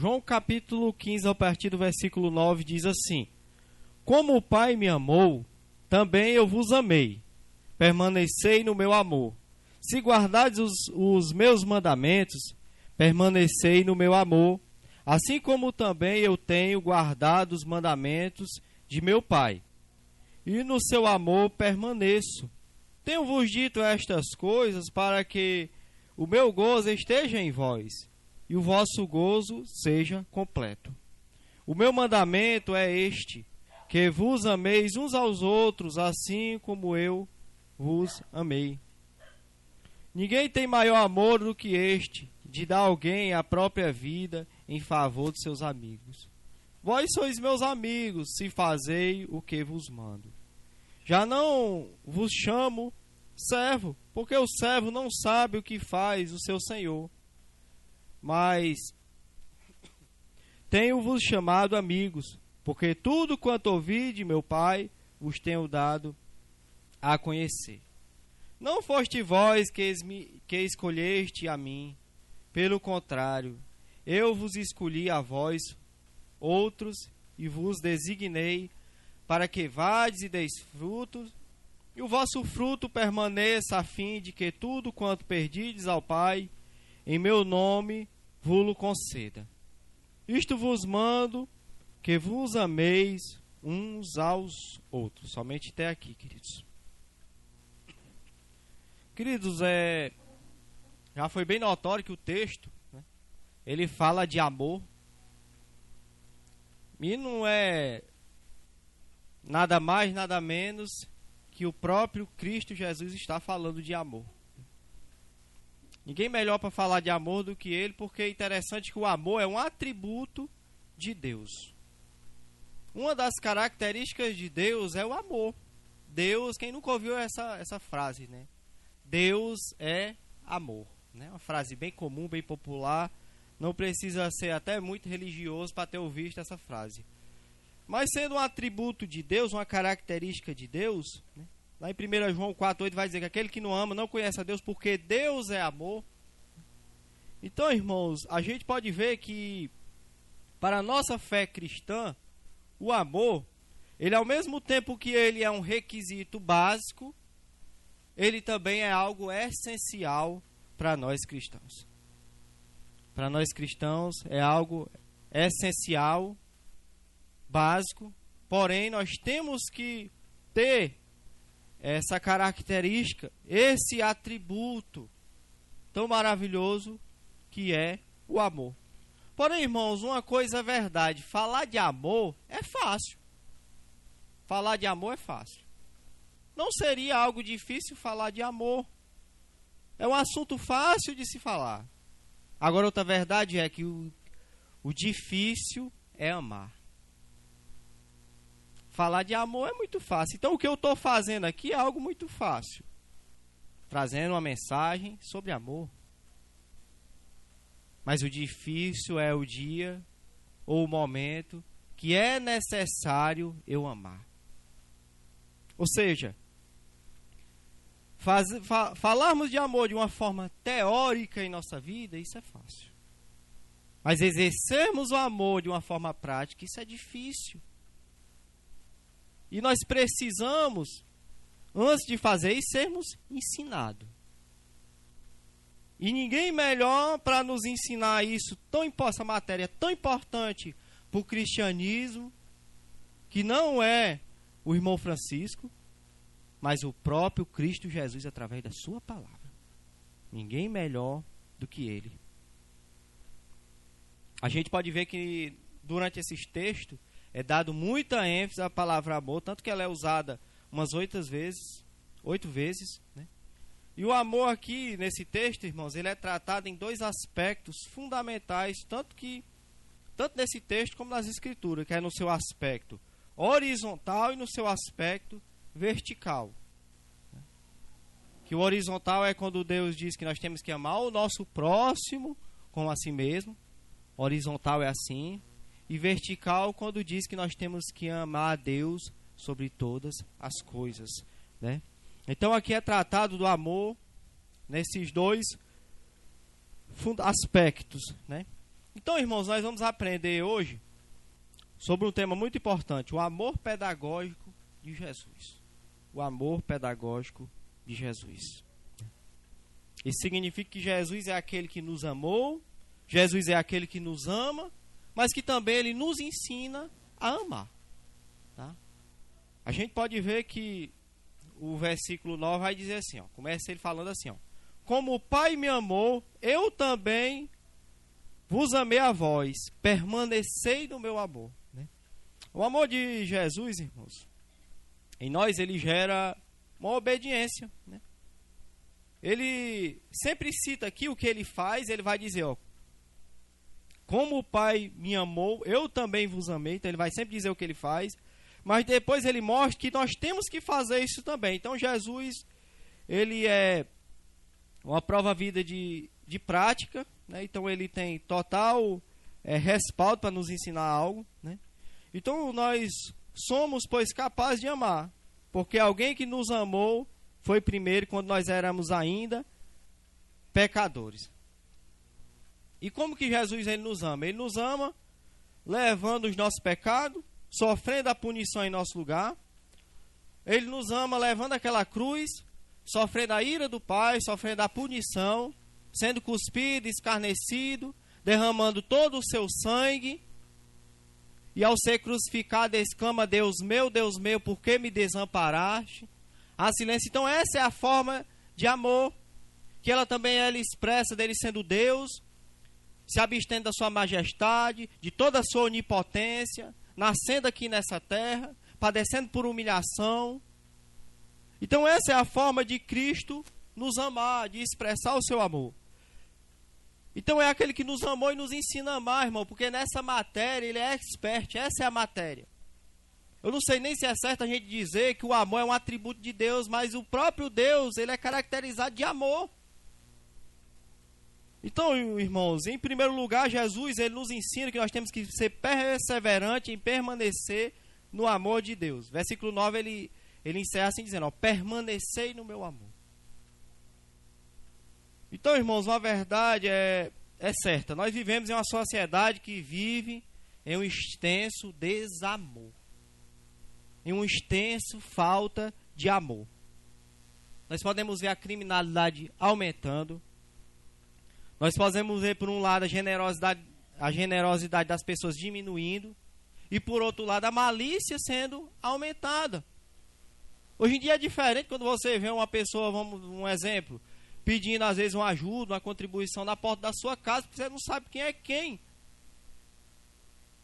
João capítulo 15, a partir do versículo 9, diz assim: Como o Pai me amou, também eu vos amei. Permanecei no meu amor. Se guardardes os meus mandamentos, permanecei no meu amor, assim como também eu tenho guardado os mandamentos de meu Pai. E no seu amor permaneço. Tenho-vos dito estas coisas para que o meu gozo esteja em vós, e o vosso gozo seja completo. O meu mandamento é este, que vos ameis uns aos outros, assim como eu vos amei. Ninguém tem maior amor do que este, de dar a alguém a própria vida em favor de seus amigos. Vós sois meus amigos, se fazei o que vos mando. Já não vos chamo servo, porque o servo não sabe o que faz o seu senhor. Mas tenho-vos chamado amigos, porque tudo quanto ouvi de meu Pai vos tenho dado a conhecer. Não foste vós que escolheste a mim, pelo contrário, eu vos escolhi a vós, outros, e vos designei, para que vades e deis frutos, e o vosso fruto permaneça, a fim de que tudo quanto perdides ao Pai, em meu nome, vos-lo conceda. Isto vos mando, que vos ameis uns aos outros. Somente até aqui, queridos. Queridos, já foi bem notório que o texto, né, ele fala de amor. E não é nada mais, nada menos que o próprio Cristo Jesus está falando de amor. Ninguém melhor para falar de amor do que ele, porque é interessante que o amor é um atributo de Deus. Uma das características de Deus é o amor. Deus, quem nunca ouviu essa frase, né? Deus é amor, né? Uma frase bem comum, bem popular. Não precisa ser até muito religioso para ter ouvido essa frase. Mas sendo um atributo de Deus, uma característica de Deus, né? Lá em 1 João 4,8 vai dizer que aquele que não ama não conhece a Deus, porque Deus é amor. Então, irmãos, a gente pode ver que para a nossa fé cristã, o amor, ele ao mesmo tempo que ele é um requisito básico, ele também é algo essencial para nós cristãos. Para nós cristãos é algo essencial, básico, porém nós temos que ter essa característica, esse atributo tão maravilhoso que é o amor. Porém, irmãos, uma coisa é verdade, falar de amor é fácil. Falar de amor é fácil. Não seria algo difícil falar de amor. É um assunto fácil de se falar. Agora, outra verdade é que o difícil é amar. Falar de amor é muito fácil. Então, o que eu estou fazendo aqui é algo muito fácil. Trazendo uma mensagem sobre amor. Mas o difícil é o dia ou o momento que é necessário eu amar. Ou seja, falarmos de amor de uma forma teórica em nossa vida, isso é fácil. Mas exercermos o amor de uma forma prática, isso é difícil. E nós precisamos, antes de fazer isso, sermos ensinados. E ninguém melhor para nos ensinar isso, essa matéria tão importante para o cristianismo, que não é o irmão Francisco, mas o próprio Cristo Jesus através da sua palavra. Ninguém melhor do que ele. A gente pode ver que durante esses textos é dado muita ênfase à palavra amor, tanto que ela é usada umas 8 vezes, né? E o amor aqui, nesse texto, irmãos, ele é tratado em 2 aspectos fundamentais, tanto nesse texto como nas escrituras, que é no seu aspecto horizontal e no seu aspecto vertical. Que o horizontal é quando Deus diz que nós temos que amar o nosso próximo como a si mesmo. Horizontal é assim. E vertical quando diz que nós temos que amar a Deus sobre todas as coisas, né? Então aqui é tratado do amor nesses 2 aspectos, né? Então, irmãos, nós vamos aprender hoje sobre um tema muito importante, o amor pedagógico de Jesus. O amor pedagógico de Jesus. Isso significa que Jesus é aquele que nos amou, Jesus é aquele que nos ama, mas que também ele nos ensina a amar. Tá? A gente pode ver que o versículo 9 vai dizer assim, ó, começa ele falando assim, ó, como o Pai me amou, eu também vos amei a vós, permanecei no meu amor. Né? O amor de Jesus, irmãos, em nós ele gera uma obediência. Né? Ele sempre cita aqui o que ele faz, ele vai dizer, ó, como o Pai me amou, eu também vos amei. Então ele vai sempre dizer o que ele faz, mas depois ele mostra que nós temos que fazer isso também. Então Jesus, ele é uma prova vida de prática, né? Então ele tem total respaldo para nos ensinar algo. Né? Então nós somos, pois, capazes de amar, porque alguém que nos amou foi primeiro quando nós éramos ainda pecadores. E como que Jesus ele nos ama? Ele nos ama levando os nossos pecados, sofrendo a punição em nosso lugar. Ele nos ama levando aquela cruz, sofrendo a ira do Pai, sofrendo a punição, sendo cuspido, escarnecido, derramando todo o seu sangue. E ao ser crucificado, exclama, Deus meu, por que me desamparaste? A silêncio. Então essa é a forma de amor, que ela também ela expressa dele sendo Deus, se abstendo da sua majestade, de toda a sua onipotência, nascendo aqui nessa terra, padecendo por humilhação. Então essa é a forma de Cristo nos amar, de expressar o seu amor. Então é aquele que nos amou e nos ensina a amar, irmão, porque nessa matéria ele é expert, essa é a matéria. Eu não sei nem se é certo a gente dizer que o amor é um atributo de Deus, mas o próprio Deus, ele é caracterizado de amor. Então, irmãos, em primeiro lugar, Jesus, ele nos ensina que nós temos que ser perseverantes em permanecer no amor de Deus. Versículo 9, ele encerra assim dizendo, ó, permanecei no meu amor. Então, irmãos, uma verdade é certa. Nós vivemos em uma sociedade que vive em um extenso desamor. Em uma extensa falta de amor. Nós podemos ver a criminalidade aumentando. Nós podemos ver, por um lado, a generosidade das pessoas diminuindo. E, por outro lado, a malícia sendo aumentada. Hoje em dia é diferente quando você vê uma pessoa, um exemplo, pedindo, às vezes, uma ajuda, uma contribuição na porta da sua casa, porque você não sabe quem é quem.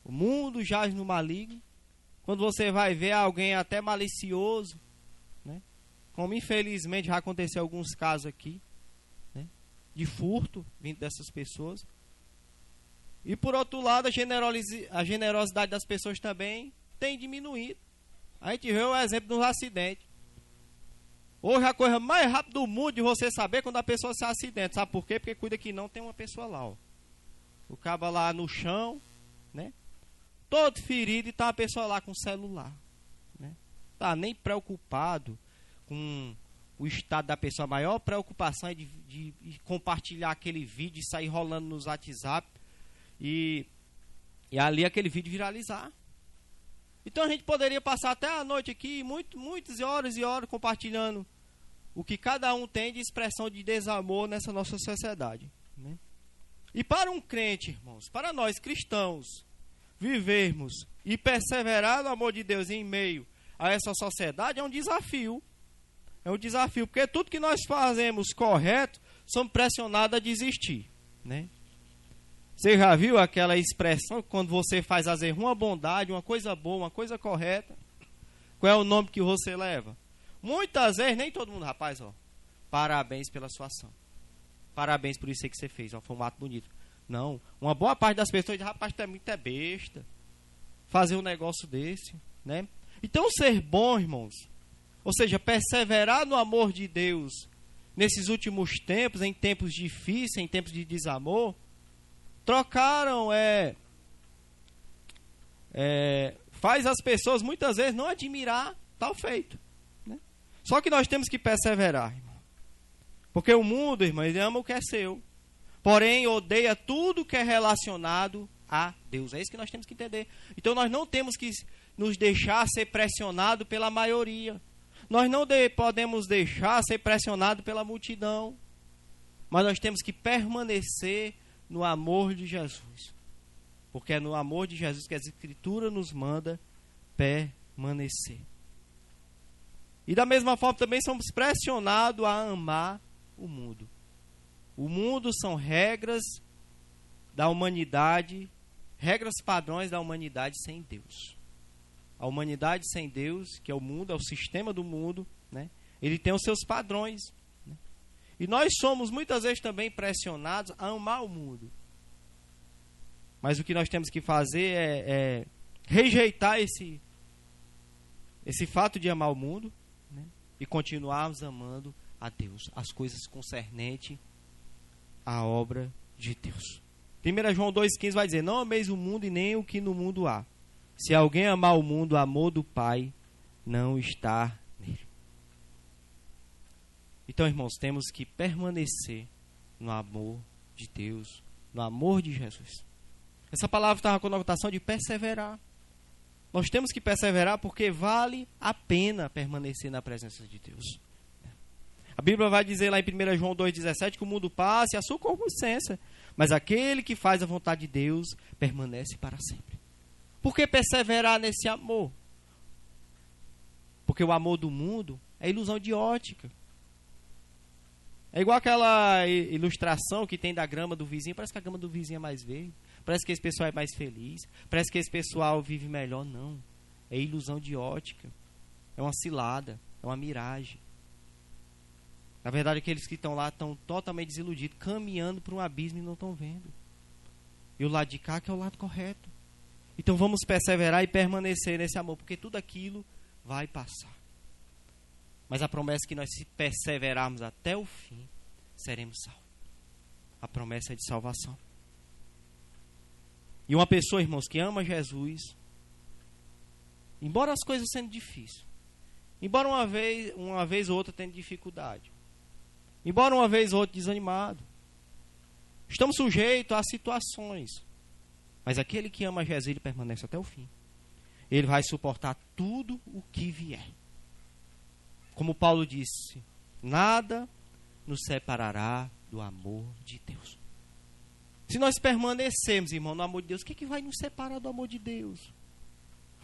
O mundo jaz no maligno. Quando você vai ver alguém até malicioso, né? Como, infelizmente, já aconteceu alguns casos aqui, de furto vindo dessas pessoas. E por outro lado, a generosidade das pessoas também tem diminuído. A gente vê o exemplo dos acidentes. Hoje a coisa mais rápida do mundo de você saber quando a pessoa se acidenta. Sabe por quê? Porque cuida que não tem uma pessoa lá, ó. O cabo lá no chão, né? Todo ferido, e tá uma pessoa lá com o celular, né? Tá nem preocupado com o estado da pessoa. A maior preocupação é de compartilhar aquele vídeo e sair rolando nos WhatsApp e ali aquele vídeo viralizar. Então a gente poderia passar até a noite aqui, muitas horas e horas compartilhando o que cada um tem de expressão de desamor nessa nossa sociedade, né? E para um crente, irmãos, para nós cristãos, vivermos e perseverar no amor de Deus em meio a essa sociedade é um desafio. É um desafio, porque tudo que nós fazemos correto, somos pressionados a desistir, né? Você já viu aquela expressão, quando você faz, às vezes, uma bondade, uma coisa boa, uma coisa correta, qual é o nome que você leva? Muitas vezes, nem todo mundo, rapaz, ó, parabéns pela sua ação. Parabéns por isso aí que você fez, ó, foi um ato bonito. Não, uma boa parte das pessoas diz, rapaz, tu é muito besta fazer um negócio desse, né? Então, ser bom, irmãos, ou seja, perseverar no amor de Deus nesses últimos tempos, em tempos difíceis, em tempos de desamor, trocaram, faz as pessoas muitas vezes não admirar tal feito, né? Só que nós temos que perseverar, irmão. Porque o mundo, irmão, ele ama o que é seu. porém odeia tudo que é relacionado a Deus. É isso que nós temos que entender. Então nós não temos que nos deixar ser pressionado pela maioria. Nós não podemos deixar ser pressionado pela multidão. Mas nós temos que permanecer no amor de Jesus. Porque é no amor de Jesus que a Escritura nos manda permanecer. E da mesma forma também somos pressionados a amar o mundo. O mundo são regras da humanidade, regras padrões da humanidade sem Deus. A humanidade sem Deus, que é o mundo, é o sistema do mundo, né? Ele tem os seus padrões. Né? E nós somos muitas vezes também pressionados a amar o mundo. Mas o que nós temos que fazer é rejeitar esse fato de amar o mundo, né? E continuarmos amando a Deus, as coisas concernentes à obra de Deus. 1 João 2,15 vai dizer: não ameis o mundo e nem o que no mundo há. Se alguém amar o mundo, o amor do Pai não está nele. Então, irmãos, temos que permanecer no amor de Deus, no amor de Jesus. Essa palavra está com a conotação de perseverar. Nós temos que perseverar porque vale a pena permanecer na presença de Deus. A Bíblia vai dizer lá em 1 João 2,17 que o mundo passa e a sua concupiscência, mas aquele que faz a vontade de Deus permanece para sempre. Por que perseverar nesse amor? Porque o amor do mundo é ilusão de ótica. É igual aquela ilustração que tem da grama do vizinho. Parece que a grama do vizinho é mais verde. Parece que esse pessoal é mais feliz. Parece que esse pessoal vive melhor. Não. É ilusão de ótica. É uma cilada. É uma miragem. Na verdade, aqueles que estão lá estão totalmente desiludidos, caminhando para um abismo e não estão vendo. E o lado de cá que é o lado correto. Então vamos perseverar e permanecer nesse amor, porque tudo aquilo vai passar. Mas a promessa é que nós, se perseverarmos até o fim, seremos salvos. A promessa é de salvação. E uma pessoa, irmãos, que ama Jesus, embora as coisas sendo difíceis, embora uma vez ou outra tendo dificuldade, embora uma vez ou outra desanimado, estamos sujeitos a situações. Mas aquele que ama Jesus, ele permanece até o fim. Ele vai suportar tudo o que vier. Como Paulo disse, nada nos separará do amor de Deus. Se nós permanecermos, irmão, no amor de Deus, o que é que vai nos separar do amor de Deus?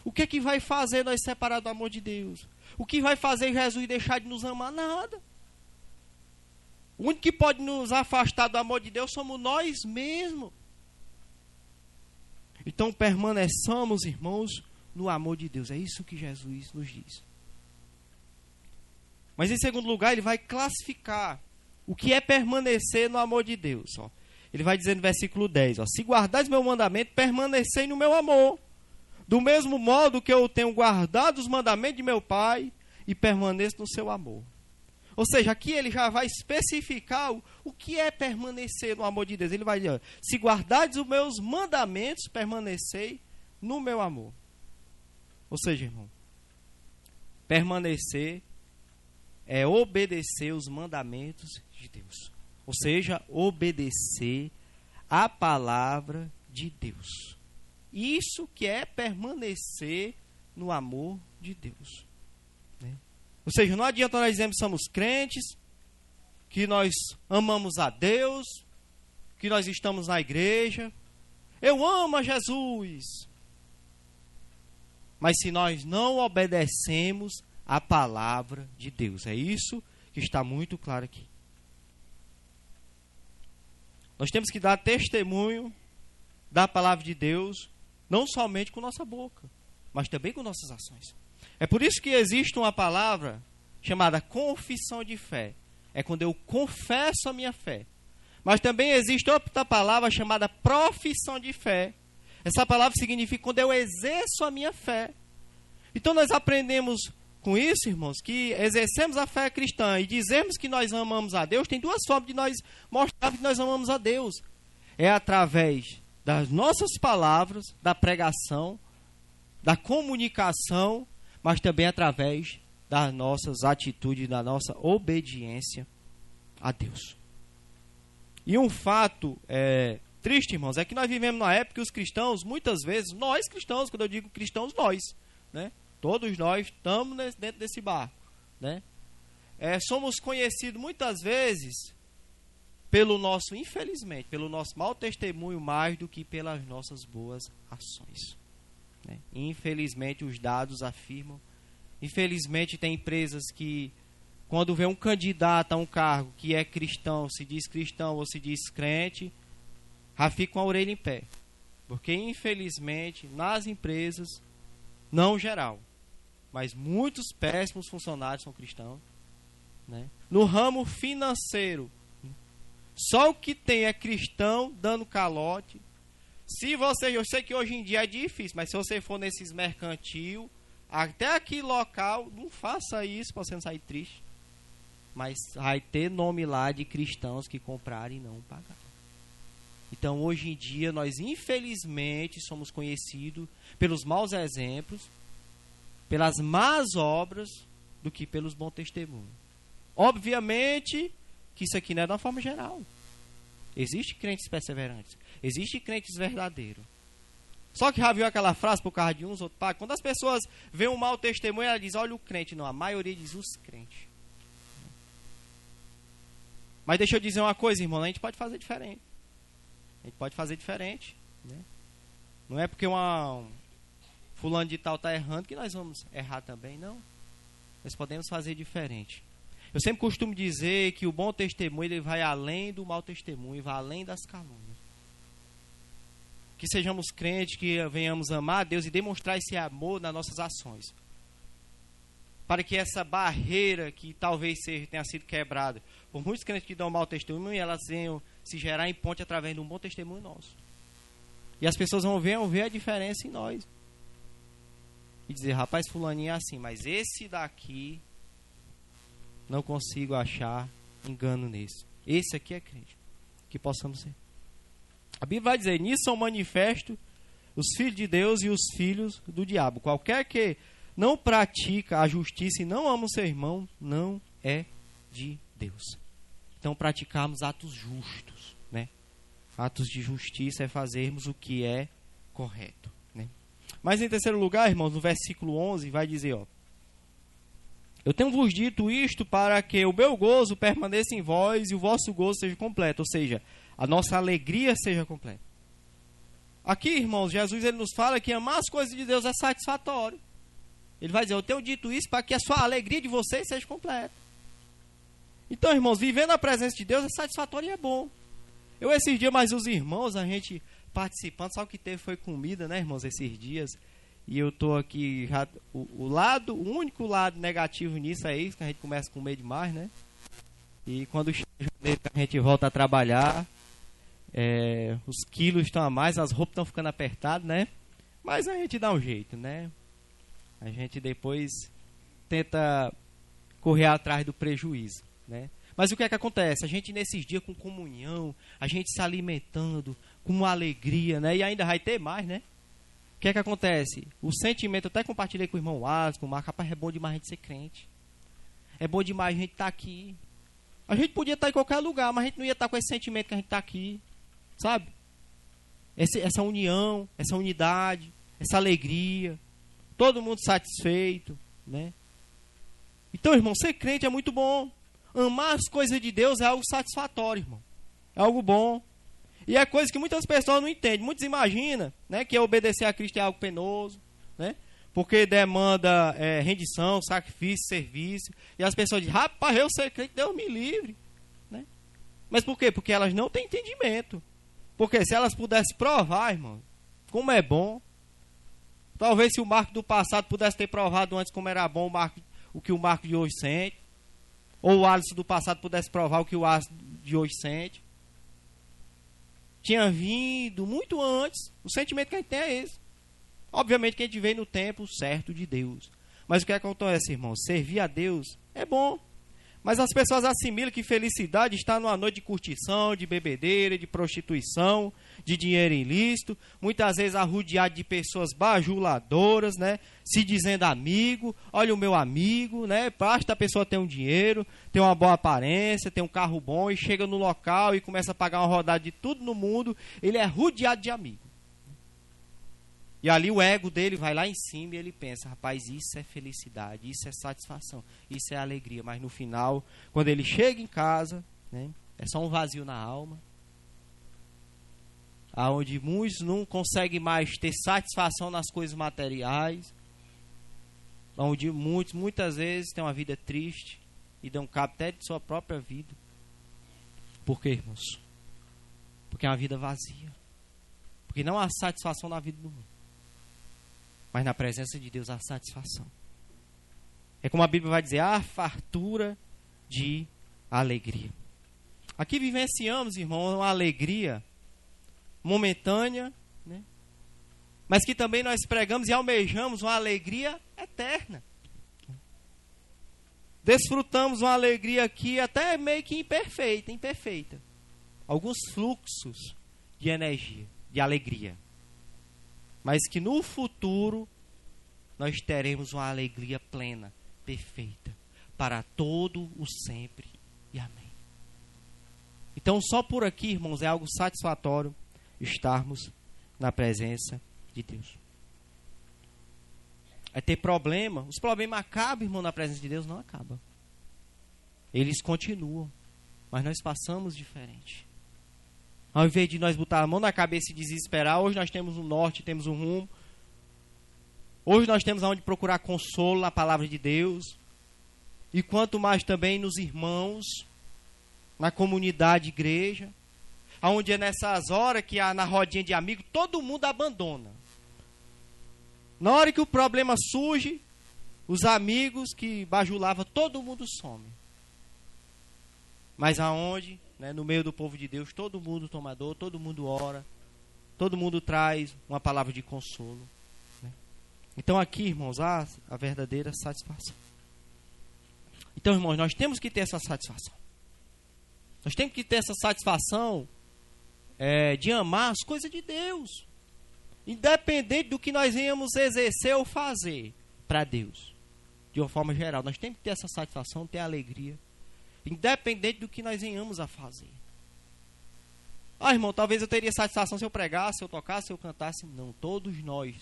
O que é que vai fazer nós separar do amor de Deus? O que vai fazer Jesus deixar de nos amar? Nada. O único que pode nos afastar do amor de Deus somos nós mesmos. Então permaneçamos, irmãos, no amor de Deus. É isso que Jesus nos diz. Mas em segundo lugar, ele vai classificar o que é permanecer no amor de Deus. Ó. Ele vai dizer no versículo 10, ó, se guardares meu mandamento, permanecei no meu amor. Do mesmo modo que eu tenho guardado os mandamentos de meu Pai e permaneço no seu amor. Ou seja, aqui ele já vai especificar o que é permanecer no amor de Deus. Ele vai dizer, ó, se guardares os meus mandamentos, permanecei no meu amor. Ou seja, irmão, permanecer é obedecer os mandamentos de Deus. Ou seja, obedecer a palavra de Deus. Isso que é permanecer no amor de Deus. Né? Ou seja, não adianta nós dizermos que somos crentes, que nós amamos a Deus, que nós estamos na igreja. Eu amo a Jesus. Mas se nós não obedecemos a palavra de Deus. É isso que está muito claro aqui. Nós temos que dar testemunho da palavra de Deus, não somente com nossa boca, mas também com nossas ações. É por isso que existe uma palavra chamada confissão de fé. É quando eu confesso a minha fé. Mas também existe outra palavra chamada profissão de fé. Essa palavra significa quando eu exerço a minha fé. Então nós aprendemos com isso, irmãos, que exercemos a fé cristã e dizermos que nós amamos a Deus, tem duas formas de nós mostrar que nós amamos a Deus. É através das nossas palavras, da pregação, da comunicação, mas também através das nossas atitudes, da nossa obediência a Deus. E um fato triste, irmãos, é que nós vivemos numa época que os cristãos, muitas vezes, nós cristãos, quando eu digo cristãos, nós, né? Todos nós estamos dentro desse barco, né? Somos conhecidos muitas vezes pelo nosso, infelizmente, pelo nosso mau testemunho mais do que pelas nossas boas ações, né? Infelizmente, os dados afirmam. Infelizmente, tem empresas que, quando vê um candidato a um cargo que é cristão, se diz cristão ou se diz crente, já fica com a orelha em pé. Porque, infelizmente, nas empresas, não geral, mas muitos péssimos funcionários são cristãos, né? No ramo financeiro, só o que tem é cristão dando calote. Eu sei que hoje em dia é difícil, mas se você for nesses mercantil, até aqui local, não faça isso para você não sair triste. Mas vai ter nome lá de cristãos que compraram e não pagaram. Então, hoje em dia, nós infelizmente somos conhecidos pelos maus exemplos, pelas más obras, do que pelos bons testemunhos. Obviamente que isso aqui não é de uma forma geral. Existem crentes perseverantes, existem crentes verdadeiros. Só que já viu aquela frase por causa de uns, outros pagam? Quando as pessoas veem um mau testemunho, ela diz, olha o crente. Não, a maioria diz os crentes. Mas deixa eu dizer uma coisa, irmão, a gente pode fazer diferente. A gente pode fazer diferente, né? Não é porque fulano de tal está errando que nós vamos errar também, não. Nós podemos fazer diferente. Eu sempre costumo dizer que o bom testemunho ele vai além do mau testemunho, vai além das calúnias. Que sejamos crentes, que venhamos amar a Deus e demonstrar esse amor nas nossas ações. Para que essa barreira que talvez tenha sido quebrada por muitos crentes que dão mau testemunho, elas venham se gerar em ponte através de um bom testemunho nosso. E as pessoas vão ver a diferença em nós. E dizer, rapaz, fulaninho é assim, mas esse daqui não consigo achar engano nesse. Esse aqui é crente. Que possamos ser. A Bíblia vai dizer, nisso são manifestos os filhos de Deus e os filhos do diabo. Qualquer que não pratica a justiça e não ama o seu irmão, não é de Deus. Então, praticarmos atos justos, né? Atos de justiça é fazermos o que é correto, né? Mas em terceiro lugar, irmãos, no versículo 11, vai dizer, ó, eu tenho vos dito isto para que o meu gozo permaneça em vós e o vosso gozo seja completo, ou seja, a nossa alegria seja completa. Aqui, irmãos, Jesus ele nos fala que amar as coisas de Deus é satisfatório. Ele vai dizer, eu tenho dito isso para que a sua alegria de vocês seja completa. Então, irmãos, viver na presença de Deus é satisfatório e é bom. Esses dias, mas os irmãos, a gente participando, só o que teve foi comida, né, irmãos, esses dias. E eu tô aqui, o único lado negativo nisso é isso, que a gente começa a comer demais, né? E quando chega a gente volta a trabalhar, os quilos estão a mais, as roupas estão ficando apertadas, né? Mas a gente dá um jeito, né? A gente depois tenta correr atrás do prejuízo, né? Mas o que é que acontece? A gente nesses dias com comunhão, a gente se alimentando com uma alegria, né? E ainda vai ter mais, né? O que é que acontece? O sentimento, eu até compartilhei com o irmão Alisson, com o Marco, rapaz, é bom demais a gente ser crente. É bom demais a gente estar aqui. A gente podia estar em qualquer lugar, mas a gente não ia estar com esse sentimento que a gente está aqui, sabe? Essa união, essa unidade, essa alegria, todo mundo satisfeito, né? Então, irmão, ser crente é muito bom. Amar as coisas de Deus é algo satisfatório, irmão. É algo bom. E é coisa que muitas pessoas não entendem. Muitos imaginam, né, que obedecer a Cristo é algo penoso, né? Porque demanda rendição, sacrifício, serviço. E as pessoas dizem, rapaz, eu ser crente, Deus me livre, né? Mas por quê? Porque elas não têm entendimento. Porque se elas pudessem provar, irmão, como é bom. Talvez se o Marco do passado pudesse ter provado antes como era bom o que o Marco de hoje sente. Ou o Alisson do passado pudesse provar o que o Alisson de hoje sente. Tinha vindo muito antes. O sentimento que a gente tem é esse. Obviamente que a gente vem no tempo certo de Deus. Mas o que acontece, irmão? Servir a Deus é bom. Mas as pessoas assimilam que felicidade está numa noite de curtição, de bebedeira, de prostituição, de dinheiro ilícito, muitas vezes arrodeado de pessoas bajuladoras, né? Se dizendo amigo, olha o meu amigo, né? Basta a pessoa ter um dinheiro, ter uma boa aparência, ter um carro bom e chega no local e começa a pagar uma rodada de tudo no mundo, ele é rodeado de amigos. E ali o ego dele vai lá em cima e ele pensa, rapaz, isso é felicidade, isso é satisfação, isso é alegria. Mas no final, quando ele chega em casa, né, é só um vazio na alma, onde muitos não conseguem mais ter satisfação nas coisas materiais, onde muitas vezes têm uma vida triste e dão cabo até de sua própria vida. Por quê, irmãos? Porque é uma vida vazia. Porque não há satisfação na vida do mundo. Mas na presença de Deus há satisfação. É como a Bíblia vai dizer, há fartura de alegria. Aqui vivenciamos, irmão, uma alegria momentânea, né? Mas que também nós pregamos e almejamos uma alegria eterna. Desfrutamos uma alegria aqui até meio que imperfeita. Alguns fluxos de energia, de alegria. Mas que no futuro nós teremos uma alegria plena, perfeita, para todo o sempre e amém. Então só por aqui, irmãos, é algo satisfatório estarmos na presença de Deus. É ter problema, os problemas acabam, irmão, na presença de Deus? Não acabam. Eles continuam, mas nós passamos diferente. Ao invés de nós botar a mão na cabeça e desesperar, hoje nós temos um norte, temos um rumo. Hoje nós temos aonde procurar consolo na palavra de Deus. E quanto mais também nos irmãos, na comunidade, igreja. Onde é nessas horas que na rodinha de amigos, todo mundo abandona. Na hora que o problema surge, os amigos que bajulavam, todo mundo some. Mas aonde, né, no meio do povo de Deus, todo mundo toma dor, todo mundo ora, todo mundo traz uma palavra de consolo. Né? Então aqui, irmãos, há a verdadeira satisfação. Então, irmãos, nós temos que ter essa satisfação. Nós temos que ter essa satisfação de amar as coisas de Deus. Independente do que nós venhamos exercer ou fazer para Deus. De uma forma geral, nós temos que ter essa satisfação, ter alegria. Independente do que nós venhamos a fazer. Irmão, talvez eu teria satisfação se eu pregasse, se eu tocasse, se eu cantasse. Não, todos nós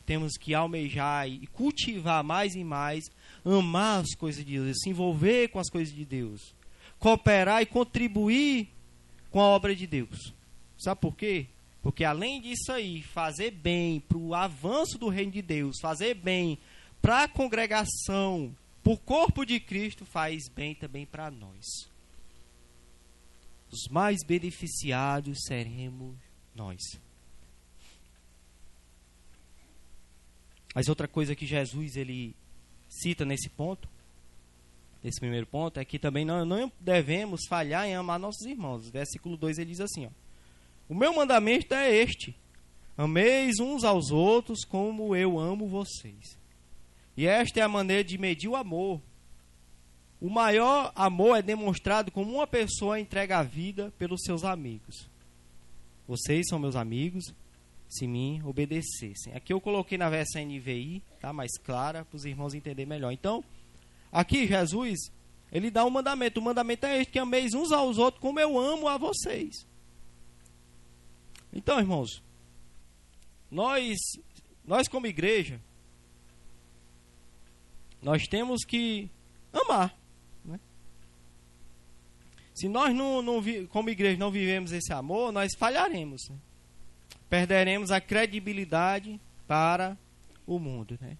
temos que almejar e cultivar mais e mais, amar as coisas de Deus, se envolver com as coisas de Deus, cooperar e contribuir com a obra de Deus. Sabe por quê? Porque além disso aí, fazer bem para o avanço do reino de Deus, fazer bem para a congregação, para o corpo de Cristo, faz bem também para nós. Os mais beneficiados seremos nós. Mas outra coisa que Jesus ele cita nesse ponto, nesse primeiro ponto, é que também não devemos falhar em amar nossos irmãos. Versículo 2 ele diz assim, ó, o meu mandamento é este, ameis uns aos outros como eu amo vocês. E esta é a maneira de medir o amor. O maior amor é demonstrado como uma pessoa entrega a vida pelos seus amigos. Vocês são meus amigos se me obedecessem. Aqui eu coloquei na versão NVI, tá, mais clara, para os irmãos entenderem melhor. Então, aqui Jesus, ele dá um mandamento. O mandamento é este, que ameis uns aos outros como eu amo a vocês. Então, irmãos, nós como igreja, nós temos que amar. Né? Se nós como igreja não vivemos esse amor, nós falharemos. Né? Perderemos a credibilidade para o mundo. Né?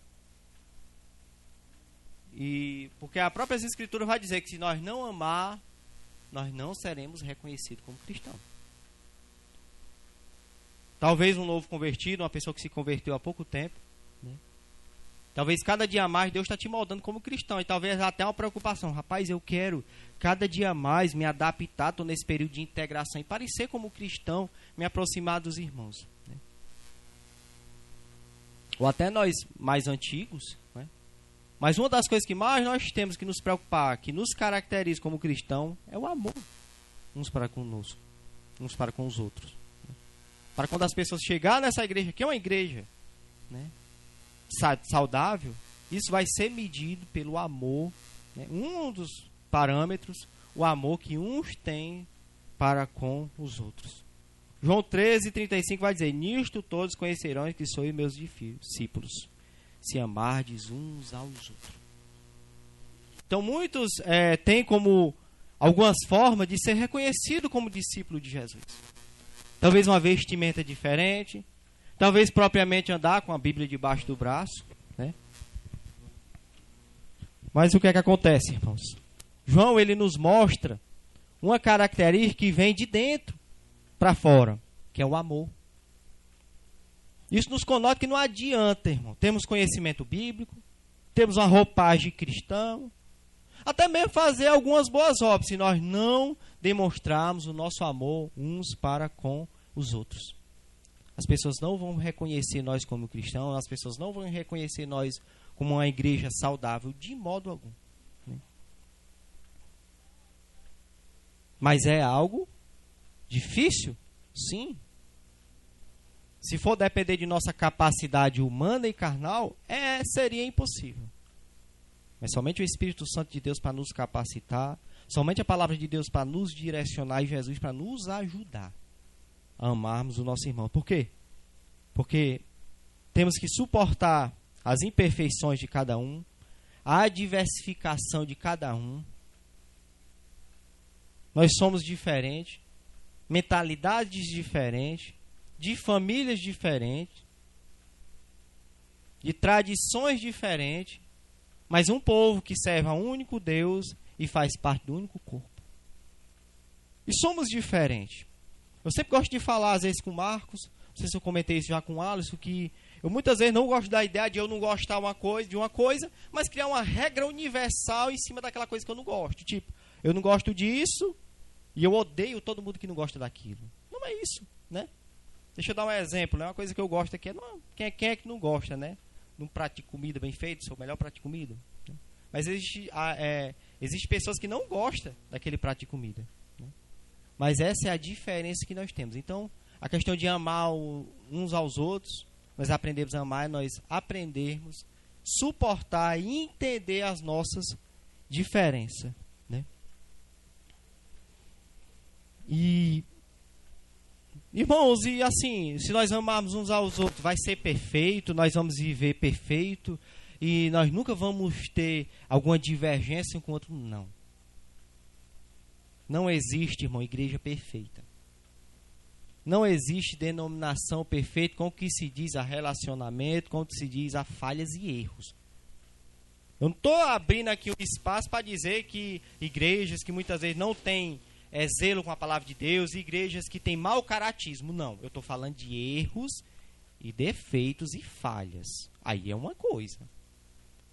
E porque a própria Escritura vai dizer que se nós não amar, nós não seremos reconhecidos como cristãos. Talvez um novo convertido, uma pessoa que se converteu há pouco tempo, né? Talvez cada dia mais Deus está te moldando como cristão. E talvez até uma preocupação. Rapaz, eu quero cada dia mais me adaptar, estou nesse período de integração e parecer como cristão, me aproximar dos irmãos. Né? Ou até nós mais antigos, né? Mas uma das coisas que mais nós temos que nos preocupar, que nos caracteriza como cristão, é o amor uns para conosco, uns para com os outros. Para quando as pessoas chegarem nessa igreja, que é uma igreja, né, saudável, isso vai ser medido pelo amor, né, um dos parâmetros, o amor que uns têm para com os outros. João 13:35 vai dizer: nisto todos conhecerão que sois meus discípulos, se amardes uns aos outros. Então muitos têm como algumas formas de ser reconhecido como discípulo de Jesus. Talvez uma vestimenta diferente, talvez propriamente andar com a Bíblia debaixo do braço, né? Mas o que é que acontece, irmãos? João, ele nos mostra uma característica que vem de dentro para fora, que é o amor. Isso nos conota que não adianta, irmão. Temos conhecimento bíblico, temos uma roupagem cristã, até mesmo fazer algumas boas obras, se nós não demonstrarmos o nosso amor uns para com os outros. As pessoas não vão reconhecer nós como cristãos, as pessoas não vão reconhecer nós como uma igreja saudável, de modo algum. Né? Mas é algo difícil? Sim. Se for depender de nossa capacidade humana e carnal, seria impossível. Mas somente o Espírito Santo de Deus para nos capacitar, somente a palavra de Deus para nos direcionar e Jesus para nos ajudar a amarmos o nosso irmão. Por quê? Porque temos que suportar as imperfeições de cada um, a diversificação de cada um. Nós somos diferentes, mentalidades diferentes, de famílias diferentes, de tradições diferentes, mas um povo que serve a um único Deus e faz parte do único corpo. E somos diferentes. Eu sempre gosto de falar, às vezes, com o Marcos, não sei se eu comentei isso já com o Alisson, que eu muitas vezes não gosto da ideia de eu não gostar de uma coisa, mas criar uma regra universal em cima daquela coisa que eu não gosto. Tipo, eu não gosto disso e eu odeio todo mundo que não gosta daquilo. Não é isso, né? Deixa eu dar um exemplo, né? Uma coisa que eu gosto aqui quem é que não gosta, né? Num prato de comida bem feito, sou o melhor prato de comida. Né? Mas existe pessoas que não gostam daquele prato de comida. Né? Mas essa é a diferença que nós temos. Então, a questão de amar uns aos outros, nós aprendemos a amar, nós aprendemos suportar e entender as nossas diferenças. Né? E, irmãos, e assim, se nós amarmos uns aos outros, vai ser perfeito, nós vamos viver perfeito, e nós nunca vamos ter alguma divergência um com o outro, não. Não existe, irmão, igreja perfeita. Não existe denominação perfeita com o que se diz a relacionamento, com o que se diz a falhas e erros. Eu não estou abrindo aqui um espaço para dizer que igrejas que muitas vezes não têm zelo com a palavra de Deus, igrejas que têm mau caratismo, não. Eu estou falando de erros e defeitos e falhas. Aí é uma coisa.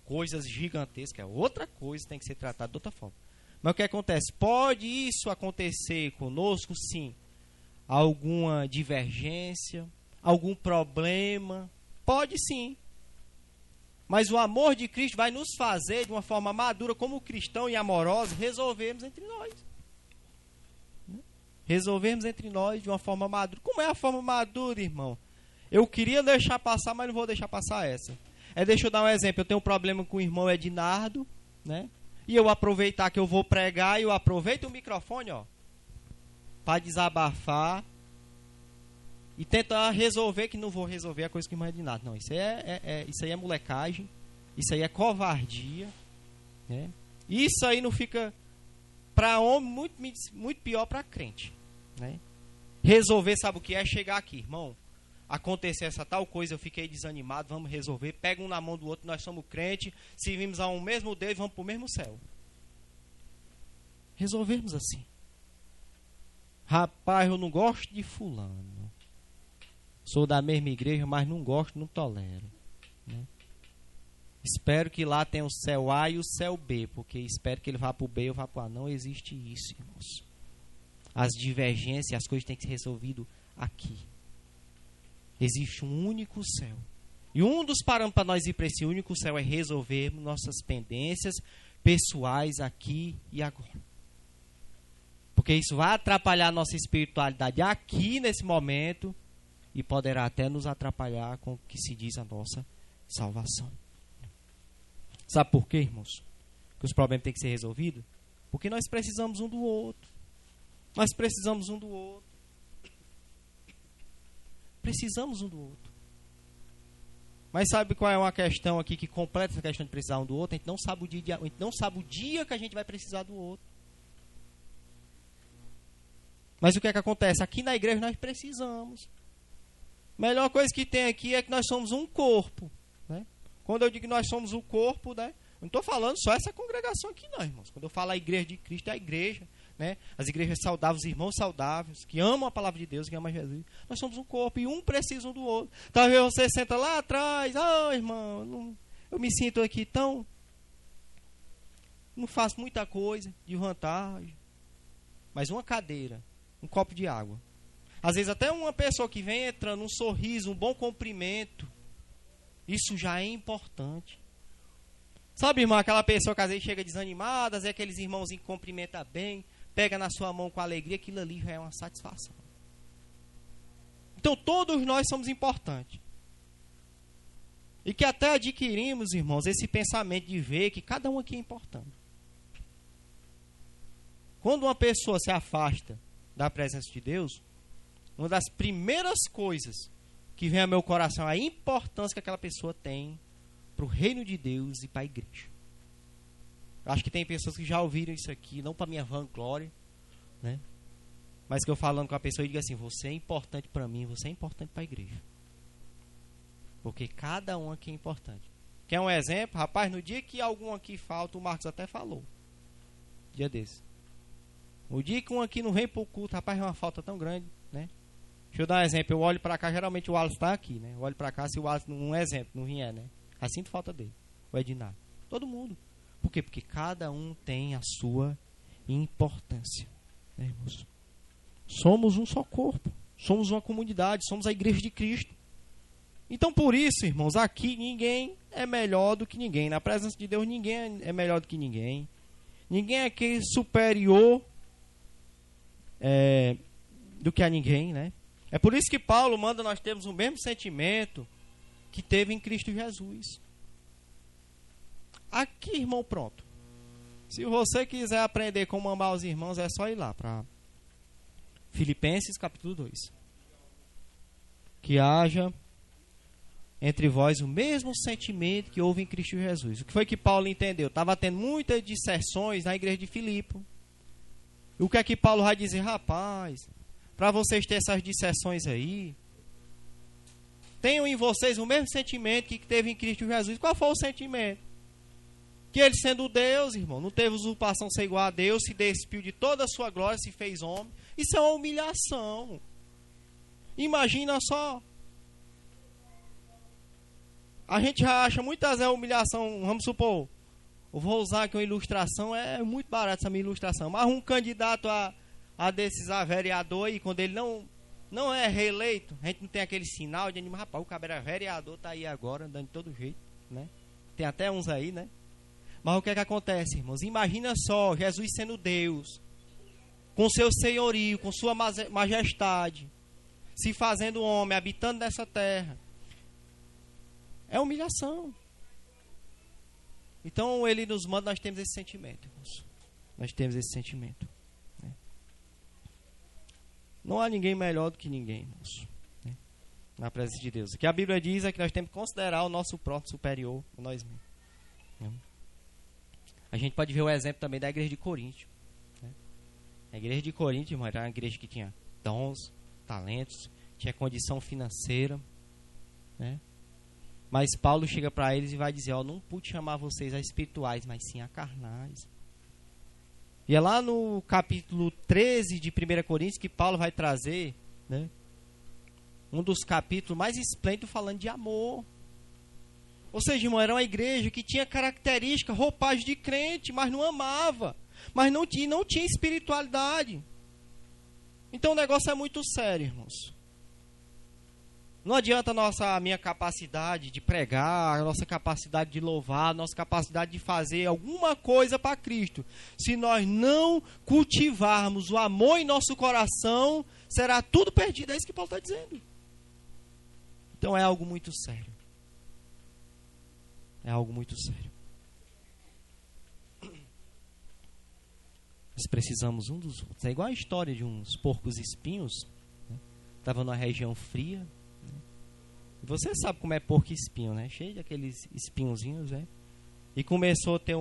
Coisas gigantescas é outra coisa, tem que ser tratado de outra forma. Mas o que acontece? Pode isso acontecer conosco? Sim. Alguma divergência, algum problema? Pode sim. Mas o amor de Cristo vai nos fazer, de uma forma madura, como cristão e amoroso, resolvermos entre nós. Resolvermos entre nós de uma forma madura. Como é a forma madura, irmão? Eu queria deixar passar, mas não vou deixar passar essa. Deixa eu dar um exemplo. Eu tenho um problema com o irmão Ednardo, né? E eu aproveitar que eu vou pregar, e eu aproveito o microfone, ó, para desabafar e tentar resolver, que não vou resolver a coisa que o irmão Ednardo. Não, isso aí é molecagem, isso aí é covardia, né? Isso aí não fica para homem, muito pior para crente, né? Resolver, sabe o que é? Chegar aqui, irmão, acontecer essa tal coisa, eu fiquei desanimado, vamos resolver, pega um na mão do outro, nós somos crente, servimos a um mesmo Deus, vamos para o mesmo céu. Resolvermos assim. Rapaz, eu não gosto de fulano, sou da mesma igreja, mas não gosto, não tolero, né? Espero que lá tenha o céu A e o céu B, porque espero que ele vá para o B e eu vá para o A. Não existe isso, irmãos. As divergências, as coisas têm que ser resolvidas aqui. Existe um único céu. E um dos parâmetros para nós ir para esse único céu é resolvermos nossas pendências pessoais aqui e agora. Porque isso vai atrapalhar a nossa espiritualidade aqui nesse momento e poderá até nos atrapalhar com o que se diz a nossa salvação. Sabe por quê, irmãos? Que os problemas têm que ser resolvidos? Porque nós precisamos um do outro. Nós precisamos um do outro. Precisamos um do outro. Mas sabe qual é uma questão aqui que completa essa questão de precisar um do outro? A gente não sabe o dia que a gente vai precisar do outro. Mas o que é que acontece? Aqui na igreja nós precisamos. A melhor coisa que tem aqui é que nós somos um corpo. Né? Quando eu digo que nós somos o corpo, né? Eu não estou falando só essa congregação aqui não, irmãos. Quando eu falo a igreja de Cristo, é a igreja. Né? As igrejas saudáveis, os irmãos saudáveis, que amam a palavra de Deus, que amam Jesus. Nós somos um corpo e um precisa um do outro. Talvez você senta lá atrás, irmão, eu me sinto aqui tão... Não faço muita coisa de vantagem. Mas uma cadeira, um copo de água. Às vezes até uma pessoa que vem entrando, um sorriso, um bom cumprimento. Isso já é importante. Sabe, irmão, aquela pessoa que às vezes chega desanimada, às vezes aqueles irmãozinhos que cumprimentam bem, pega na sua mão com alegria, aquilo ali já é uma satisfação. Então todos nós somos importantes. E que até adquirimos, irmãos, esse pensamento de ver que cada um aqui é importante. Quando uma pessoa se afasta da presença de Deus, uma das primeiras coisas que vem ao meu coração é a importância que aquela pessoa tem para o reino de Deus e para a igreja. Eu acho que tem pessoas que já ouviram isso aqui, não para minha vanglória, né? Mas que eu falando com a pessoa e digo assim, você é importante para mim, você é importante para a igreja. Porque cada um aqui é importante. Quer um exemplo? Rapaz, no dia que algum aqui falta, o Marcos até falou. Dia desse. O dia que um aqui não vem para o culto, rapaz, é uma falta tão grande, né? Deixa eu dar um exemplo. Eu olho para cá, geralmente o Wallace está aqui, né? Eu olho para cá, se o Wallace, um exemplo, não vier, né? Aí sinto falta dele. O Ednar. Todo mundo. Por quê? Porque cada um tem a sua importância. Né, irmãos? Somos um só corpo. Somos uma comunidade. Somos a igreja de Cristo. Então, por isso, irmãos, aqui ninguém é melhor do que ninguém. Na presença de Deus, ninguém é melhor do que ninguém. Ninguém aqui é superior do que a ninguém, né? É por isso que Paulo manda nós termos o mesmo sentimento que teve em Cristo Jesus. Aqui, irmão, pronto. Se você quiser aprender como amar os irmãos, é só ir lá para Filipenses capítulo 2. Que haja entre vós o mesmo sentimento que houve em Cristo Jesus. O que foi que Paulo entendeu? Estava tendo muitas disseções na igreja de Filipe. E o que é que Paulo vai dizer? Rapaz, para vocês terem essas disseções aí, tenham em vocês o mesmo sentimento que teve em Cristo Jesus. Qual foi o sentimento? Que ele, sendo Deus, irmão, não teve usurpação ser igual a Deus, se despiu de toda a sua glória, se fez homem. Isso é uma humilhação. Imagina só. A gente já acha muitas vezes a humilhação, vamos supor, eu vou usar aqui uma ilustração, é muito barato essa minha ilustração, mas um candidato a desses a vereador aí, quando ele não é reeleito, a gente não tem aquele sinal de animar, rapaz, o cabra é vereador, tá aí agora, andando de todo jeito, né? Tem até uns aí, né? Mas o que é que acontece, irmãos? Imagina só, Jesus sendo Deus, com seu senhorio, com sua majestade, se fazendo homem, habitando nessa terra. É humilhação. Então ele nos manda, nós temos esse sentimento, irmãos. Nós temos esse sentimento. Né? Não há ninguém melhor do que ninguém, irmãos. Né? Na presença de Deus. O que a Bíblia diz é que nós temos que considerar o nosso próprio superior a nós mesmos. Né? A gente pode ver o exemplo também da igreja de Corinto. Né? A igreja de Corinto, irmão, era uma igreja que tinha dons, talentos, tinha condição financeira, né? Mas Paulo chega para eles e vai dizer, não pude chamar vocês a espirituais, mas sim a carnais. E é lá no capítulo 13 de 1 Coríntios que Paulo vai trazer, né, um dos capítulos mais esplêndidos falando de amor. Ou seja, irmão, era uma igreja que tinha característica, roupagem de crente, mas não amava. Mas não tinha espiritualidade. Então o negócio é muito sério, irmãos. Não adianta a minha capacidade de pregar, a nossa capacidade de louvar, a nossa capacidade de fazer alguma coisa para Cristo. Se nós não cultivarmos o amor em nosso coração, será tudo perdido. É isso que Paulo está dizendo. Então é algo muito sério. É algo muito sério. Nós precisamos um dos outros. É igual a história de uns porcos espinhos. Estavam numa região fria. Você sabe como é porco espinho, né? Cheio de aqueles espinhozinhos, né? E começou a ter